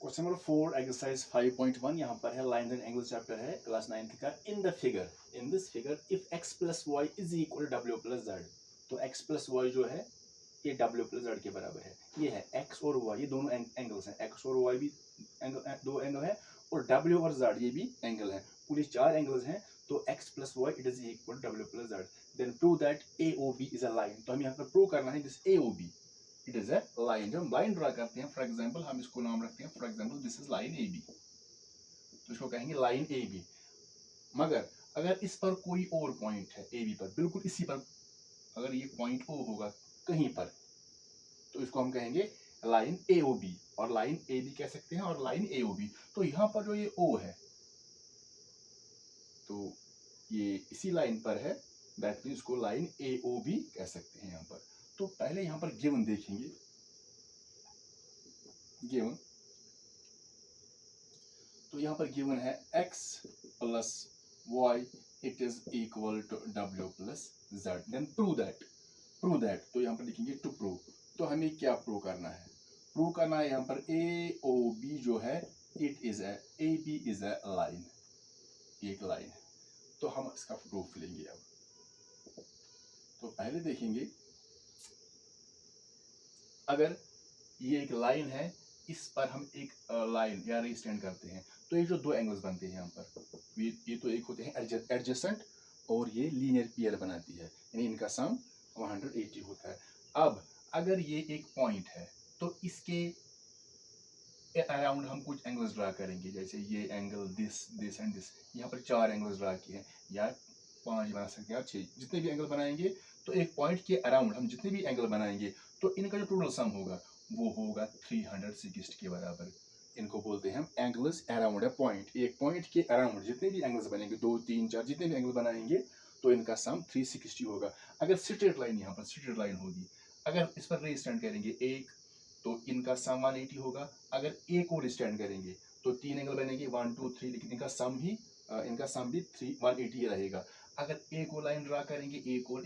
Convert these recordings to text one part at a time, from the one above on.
Question number 4 exercise 5.1 यहाँ पर है लाइन एंड एंगल चैप्टर है क्लास 9th का। In this figure if x plus y is equal w plus z, तो x plus y जो है ये w प्लस जेड के बराबर है। ये है x और y, ये दोनों एंगल्स हैं, x और y भी दो एंगल है और w और z ये भी एंगल है, पूरे 4 एंगल्स हैं। तो x plus y it is equal w plus z, then prove that AOB is a line. तो हमें यहाँ पर प्रूव करना है this AOB it is a line. जब हम लाइन ड्रा करते हैं, फॉर एग्जांपल हम इसको नाम रखते हैं, for example this is line AB, तो इसको कहेंगे लाइन AB। मगर अगर इस पर कोई और पॉइंट है AB पर, बिल्कुल इसी पर अगर ये पॉइंट O होगा कहीं पर, तो इसको हम कहेंगे लाइन AOB, और लाइन AB कह सकते हैं और लाइन AOB। तो यहाँ पर जो ये O है तो ये इसी लाइन पर है, दैट मीन्स इसको लाइन AOB कह सकते हैं यहाँ पर। तो पहले यहाँ पर गिवन देखेंगे, गिवन तो यहाँ पर गिवन है x plus y it is equal to w plus z, then prove that. तो यहाँ पर लिखेंगे टू प्रूव। तो हमें क्या प्रूव करना है? प्रूव करना है यहाँ पर AOB जो है it is a AB is a line, एक लाइन है। तो हम इसका प्रूफ लेंगे। अब तो पहले देखेंगे, अगर ये एक लाइन है, इस पर हम एक लाइन या रे स्टैंड करते हैं, तो ये जो दो एंगल्स बनते हैं यहाँ पर, ये तो एक होते हैं एडजेसेंट और ये लीनियर पेयर बनाती है, यानी इनका सम 180 होता है। अब अगर ये एक पॉइंट है तो इसके अराउंड हम कुछ एंगल्स ड्रा करेंगे, जैसे ये एंगल दिस एंड दिस। यहाँ पर 4 एंगल्स ड्रा किए हैं, या 5 बना सकते हैं, या 6, जितने भी एंगल बनाएंगे। तो एक पॉइंट के अराउंड हम जितने भी एंगल बनाएंगे तो इनका जो टोटल सम होगा वो होगा 360 के बराबर। इनको बोलते हैं हम एंगल्स अराउंड अ पॉइंट। एक पॉइंट के अराउंड जितने भी एंगल्स बनेंगे, 2, 3, 4 जितने भी एंगल बनाएंगे तो इनका सम 360 होगा। अगर स्ट्रेट लाइन, यहाँ पर स्ट्रेट लाइन होगी, अगर इस पर रे स्टैंड करेंगे एक, तो इनका सम 180 होगा। अगर एक और स्टैंड करेंगे तो 3 एंगल बनेंगे 1, 2, 3, लेकिन इनका सम भी 180 रहेगा। अगर एक और लाइन ड्रा करेंगे, एक और,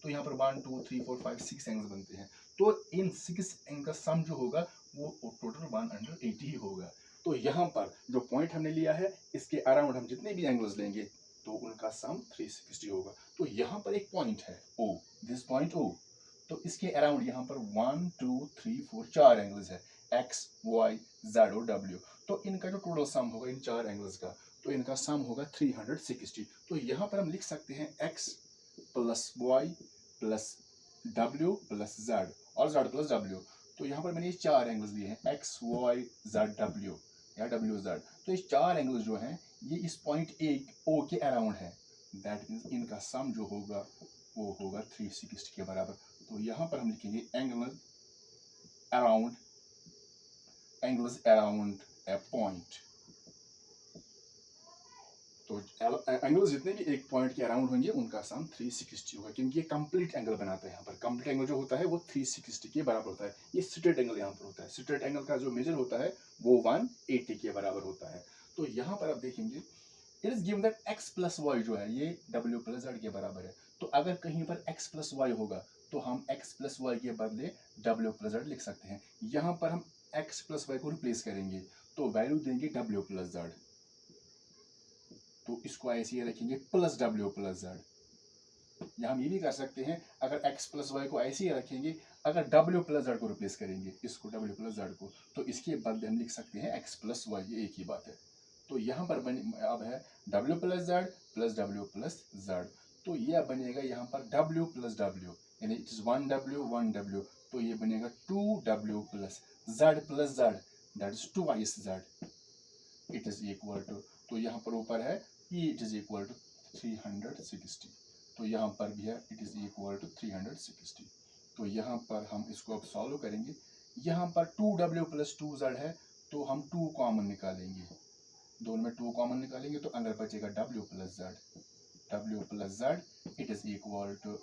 तो यहाँ पर 1, 2, 3, 4, 5, 6 एंगल्स बनते हैं। तो इन 6 एंगल का सम जो होगा वो टोटल 180 ही होगा। तो यहाँ पर जो पॉइंट हमने लिया है, इसके अराउंड हम जितने भी एंगल्स लेंगे तो उनका सम 360 होगा। तो यहाँ पर एक पॉइंट है O, दिस पॉइंट O, तो इसके अराउंड यहाँ पर 1, 2, 3, 4 4 एंगल्स है, x, y, z और w। तो इनका जो टोटल सम होगा इन 4 एंगल्स का, तो इनका सम होगा 360। तो यहाँ पर हम लिख सकते हैं x plus y plus w plus z और z प्लस w। तो यहाँ पर मैंने ये 4 एंगल्स दिए हैं, x, y, z, w या w, z। तो ये 4 एंगल्स जो हैं ये इस पॉइंट O के अराउंड है, दैट मीन्स इनका सम जो होगा वो होगा 360 के बराबर। तो यहाँ पर हम लिखेंगे एंगल्स अराउंड ए पॉइंट। तो एंगल्स जितने भी एक पॉइंट के अराउंड होंगे उनका सम 360 होगा, क्योंकि ये कंप्लीट एंगल बनाता है। यहाँ पर कंप्लीट एंगल जो होता है वो 360 के बराबर होता है। ये स्ट्रेट एंगल यहाँ पर होता है, स्ट्रेट एंगल का जो मेजर होता है वो 180 के बराबर होता है। तो यहाँ पर आप देखेंगे it is given that x plus y जो है ये w प्लस जेड के बराबर है। तो अगर कहीं पर x प्लस वाई होगा तो हम x प्लस वाई के बदले w प्लस जेड लिख सकते हैं। यहाँ पर हम x प्लस वाई को रिप्लेस करेंगे तो वैल्यू देंगे w प्लस जेड, तो इसको ऐसे ही रखेंगे प्लस w प्लस जेड। या हम ये भी कर सकते हैं, अगर x प्लस वाई को ऐसे ही रखेंगे, अगर w प्लस जेड को रिप्लेस करेंगे, इसको w प्लस जेड को, तो इसके बदले हम लिख सकते हैं x प्लस वाई, ये एक ही बात है। तो यहाँ पर अब है w plus z plus w plus z. तो ये अब बनेगा यहाँ पर w प्लस w, यानी इट इज 1w, तो ये बनेगा 2w plus z, that is 2x z, it is equal to, तो यहाँ पर ऊपर है ये इट इज इक्वल टू 360, तो यहाँ पर भी है इट इज इक्वल टू 360। तो यहाँ पर हम इसको अब सॉल्व करेंगे। यहाँ पर 2w प्लस 2z है, तो हम 2 कॉमन निकालेंगे, दोनों में 2 कॉमन निकालेंगे तो अंदर बचेगा w plus z, it is equal to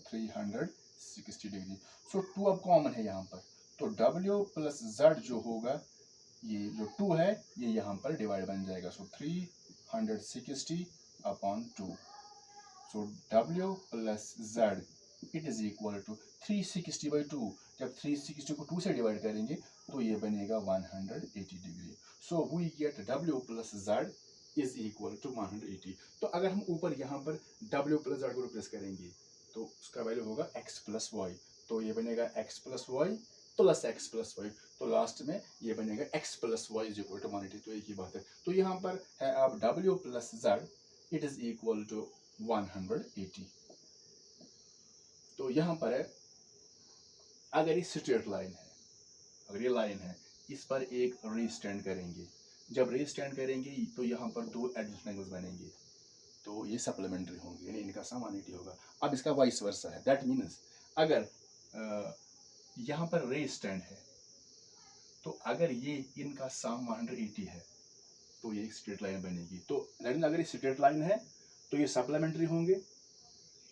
360 डिग्री। सो 2 अब कॉमन है यहाँ पर, तो w प्लस z जो होगा, ये जो 2 है ये यहाँ पर डिवाइड बन जाएगा, so 360 upon 2। So w plus z it is equal to 360 by 2, जब 360 को 2 से डिवाइड करेंगे तो ये बनेगा 180 degree. So we get W plus Z is equal to 180। तो अगर हम ऊपर यहाँ पर W प्लस Z को रिप्लेस करेंगे तो उसका वैल्यू होगा x प्लस वाई। तो ये बनेगा x plus y plus x plus y. तो लास्ट में ये बनेगा x plus y is equal to 180। तो एक ही बात है। तो यहाँ पर है अब W plus Z it is equal to 180। तो यहाँ पर है अगर ये स्ट्रेट लाइन है, अगर ये लाइन है, इस पर एक रे स्टैंड करेंगे। जब रे स्टैंड करेंगे तो यहाँ पर दो एडजस्टेंट एंगल्स बनेंगे, तो ये सप्लीमेंट्री होंगे, यानी इनका सम 180 होगा। अब इसका वाइस वर्सा है, दैट मीन्स अगर यहाँ पर रे स्टैंड है तो अगर ये इनका सम 180 है तो ये एक स्ट्रेट लाइन बनेगी। तो अगर ये स्ट्रेट लाइन है तो ये सप्लीमेंट्री होंगे।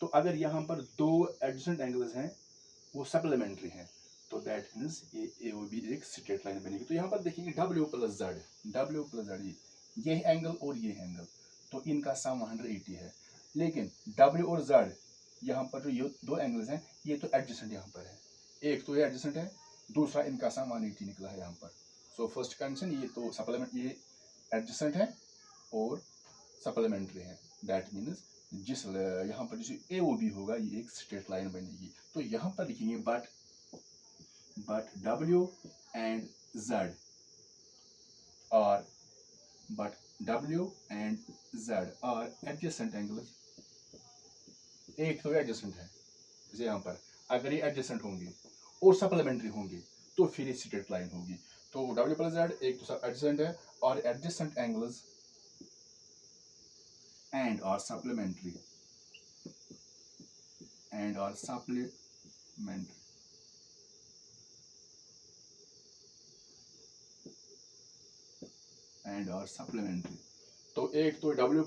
तो अगर यहाँ पर दो एडजस्टेंट एंगल्स हैं वो सप्लीमेंट्री हैं, तो दैट मीन्स ये वो भी एक स्ट्रेट लाइन बनेगी। तो यहाँ पर देखेंगे W प्लस Z, ये एंगल और ये एंगल, तो इनका सम 180 है। लेकिन W और Z यहाँ पर जो ये दो एंगल्स हैं ये तो एडजस्टेंट यहाँ पर है, एक तो ये एडजस्टेंट है, दूसरा इनका सम 180 निकला है यहाँ पर। सो फर्स्ट कंडीशन ये तो सप्लीमेंट, ये एडजस्टेंट है और सप्लीमेंट्री है, दैट मीन्स जिस यहाँ पर जिस AOB होगा ये एक स्ट्रेट लाइन बनेगी। तो यहाँ पर लिखेंगे but W and Z are adjacent angles। एक तो एडजस्टेंट है, जैसे यहाँ पर अगर ये एडजस्टेंट होंगे और सप्लीमेंट्री होंगे तो फिर ये स्ट्रेट लाइन होगी। तो W प्लस Z एक तो एडजस्टेंट है और adjacent angles and are supplementary तो एक तो W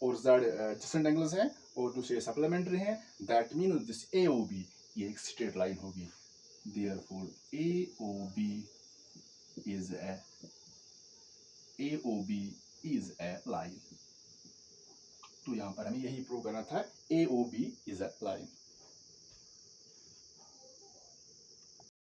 और Z एडजेसेंट एंगल्स हैं और दूसरे सप्लीमेंट्री हैं, दैट मीन्स दिस AOB ये एक स्ट्रेट लाइन होगी। Therefore AOB is a line. तो यहाँ पर हमें यही प्रूव करना था, AOB इज ए लाइन।